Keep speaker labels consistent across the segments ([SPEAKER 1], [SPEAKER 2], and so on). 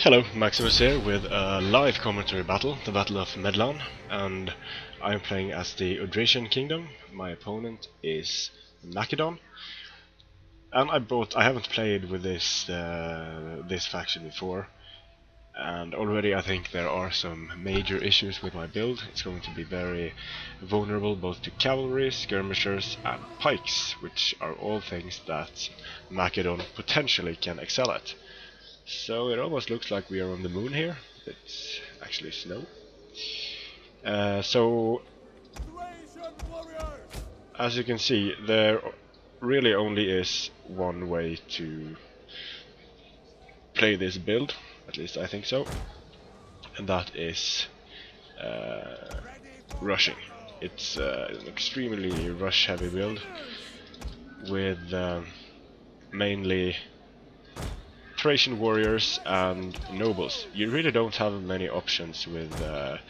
[SPEAKER 1] Hello, Maximus here with a live commentary battle, the Battle of Macedon, and I'm playing as the Odrysian kingdom. My opponent is Macedon, and I haven't played with this faction before, and already I think there are some major issues with my build. It's going to be very vulnerable both to cavalry, skirmishers, and pikes, which are all things that Macedon potentially can excel at. So it almost looks like we are on the moon here. It's actually snow. So as you can see, there really only is one way to play this build, at least I think so, and that is rushing. It's an extremely rush heavy build with mainly Thracian warriors and nobles. You really don't have many options with the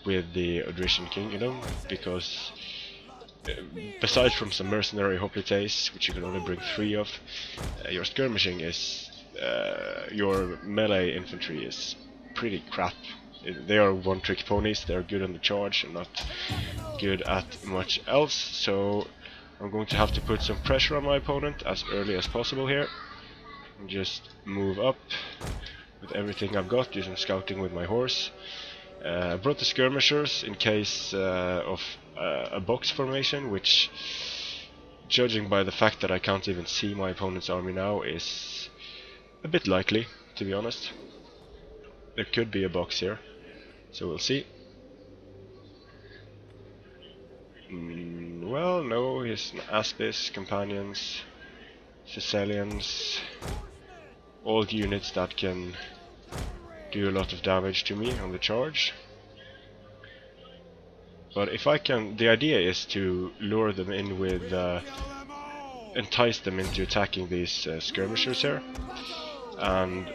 [SPEAKER 1] Odrysian kingdom, because besides from some mercenary hoplites, which you can only bring 3 of, your skirmishing is your melee infantry is pretty crap. They are one-trick ponies. They're good on the charge and not good at much else. So I'm going to have to put some pressure on my opponent as early as possible here. Just move up with everything I've got, do some scouting with my horse. I brought the skirmishers in case of a box formation, which, judging by the fact that I can't even see my opponent's army now, is a bit likely, to be honest. There could be a box here, so we'll see. Well, no, he's an Aspis, companions, Thessalians, all units that can do a lot of damage to me on the charge. But if I can, the idea is to lure them in with, entice them into attacking these skirmishers here, and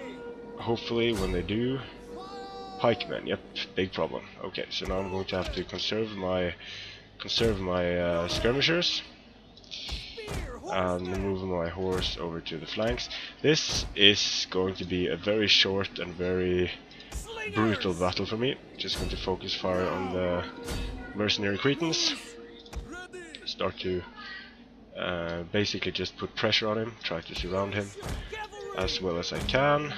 [SPEAKER 1] hopefully when they do, pikemen. Yep, big problem. Okay, so now I'm going to have to conserve my skirmishers and move my horse over to the flanks. This is going to be a very short and very brutal battle for me. Just going to focus fire on the mercenary Cretans. Start to basically just put pressure on him, try to surround him as well as I can.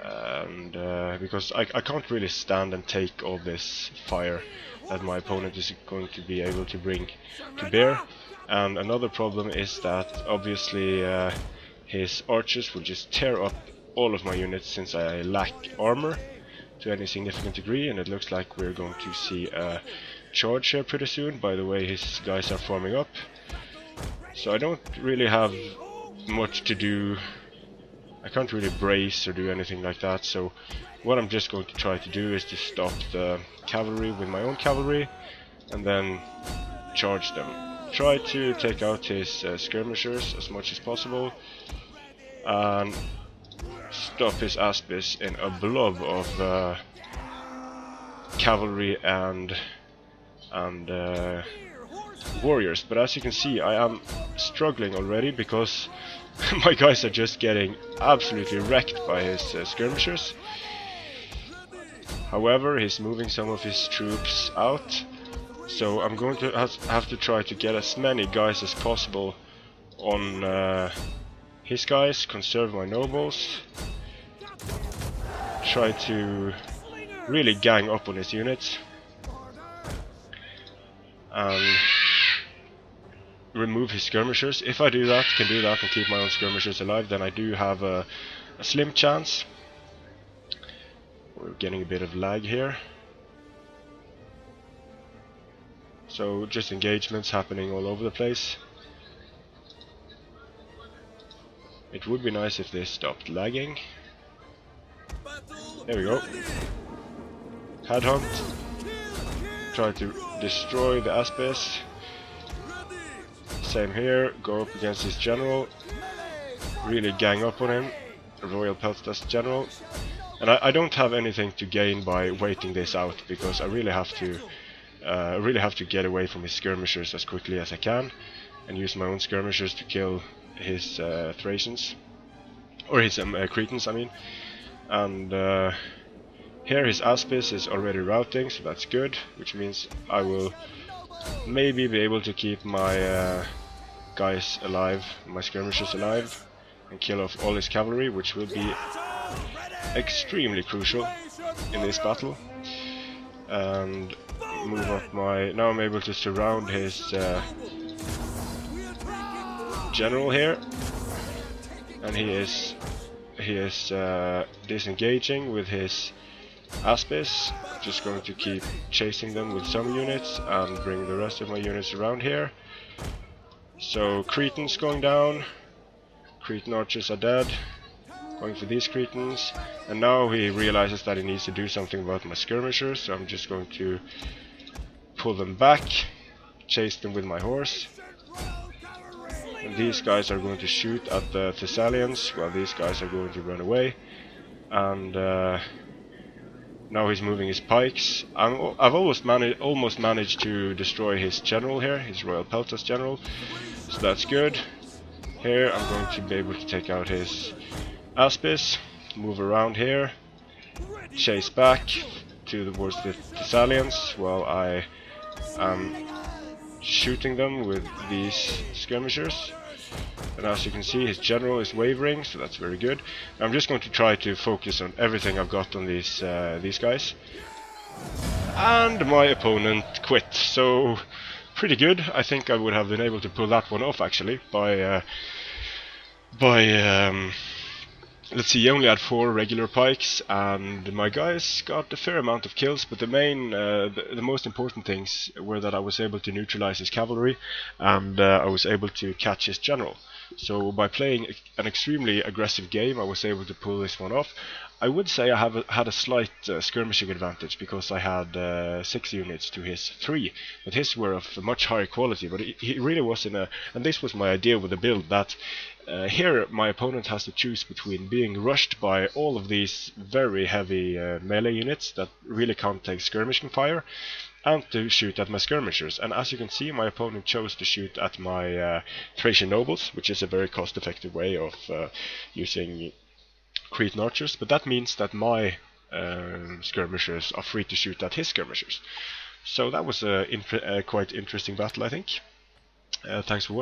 [SPEAKER 1] And because I can't really stand and take all this fire that my opponent is going to be able to bring to bear. And another problem is that obviously his archers will just tear up all of my units, since I lack armor to any significant degree, and it looks like we're going to see a charge here pretty soon by the way his guys are forming up. So I don't really have much to do. I can't really brace or do anything like that, so what I'm just going to try to do is to stop the cavalry with my own cavalry and then charge them. Try to take out his skirmishers as much as possible and stop his Aspis in a blob of cavalry and warriors. But as you can see, I am struggling already because my guys are just getting absolutely wrecked by his skirmishers. However, he's moving some of his troops out, so I'm going to have to try to get as many guys as possible on his guys, conserve my nobles, try to really gang up on his units, and remove his skirmishers. If I can do that and keep my own skirmishers alive, then I do have a slim chance. We're getting a bit of lag here. So just engagements happening all over the place. It would be nice if they stopped lagging. There we go. Headhunt. Try to destroy the Aspis. Same here, go up against his general. Really gang up on him. Royal Peltas general. And I don't have anything to gain by waiting this out, because I really have to get away from his skirmishers as quickly as I can and use my own skirmishers to kill his Thracians, or his Cretans I mean. and here his Aspis is already routing, so that's good, which means I will maybe be able to keep my guys alive, my skirmishers alive, and kill off all his cavalry, which will be extremely crucial in this battle. And move up my... now I'm able to surround his general here, and he is disengaging with his Aspis. Just going to keep chasing them with some units and bring the rest of my units around here. So Cretans going down, Cretan archers are dead, going for these Cretans, and now he realizes that he needs to do something about my skirmishers, so I'm just going to pull them back, chase them with my horse. And these guys are going to shoot at the Thessalians, while these guys are going to run away. And now he's moving his pikes. I've almost managed to destroy his general here, his Royal Peltas general, so that's good. Here I'm going to be able to take out his Aspis, move around here, chase back towards the Thessalians while I am shooting them with these skirmishers. And as you can see, his general is wavering, so that's very good. I'm just going to try to focus on everything I've got on these guys. And my opponent quit, so pretty good. I think I would have been able to pull that one off actually by let's see, he only had 4 regular pikes, and my guys got a fair amount of kills, but the most important things were that I was able to neutralize his cavalry, and I was able to catch his general. So by playing an extremely aggressive game, I was able to pull this one off. I would say I had a slight skirmishing advantage, because I had 6 units to his 3, but his were of a much higher quality. But he really was in a, and this was my idea with the build, that here my opponent has to choose between being rushed by all of these very heavy melee units that really can't take skirmishing fire, and to shoot at my skirmishers. And as you can see, my opponent chose to shoot at my Thracian nobles, which is a very cost-effective way of using Cretan archers, but that means that my skirmishers are free to shoot at his skirmishers. So that was a quite interesting battle, I think. Thanks for watching.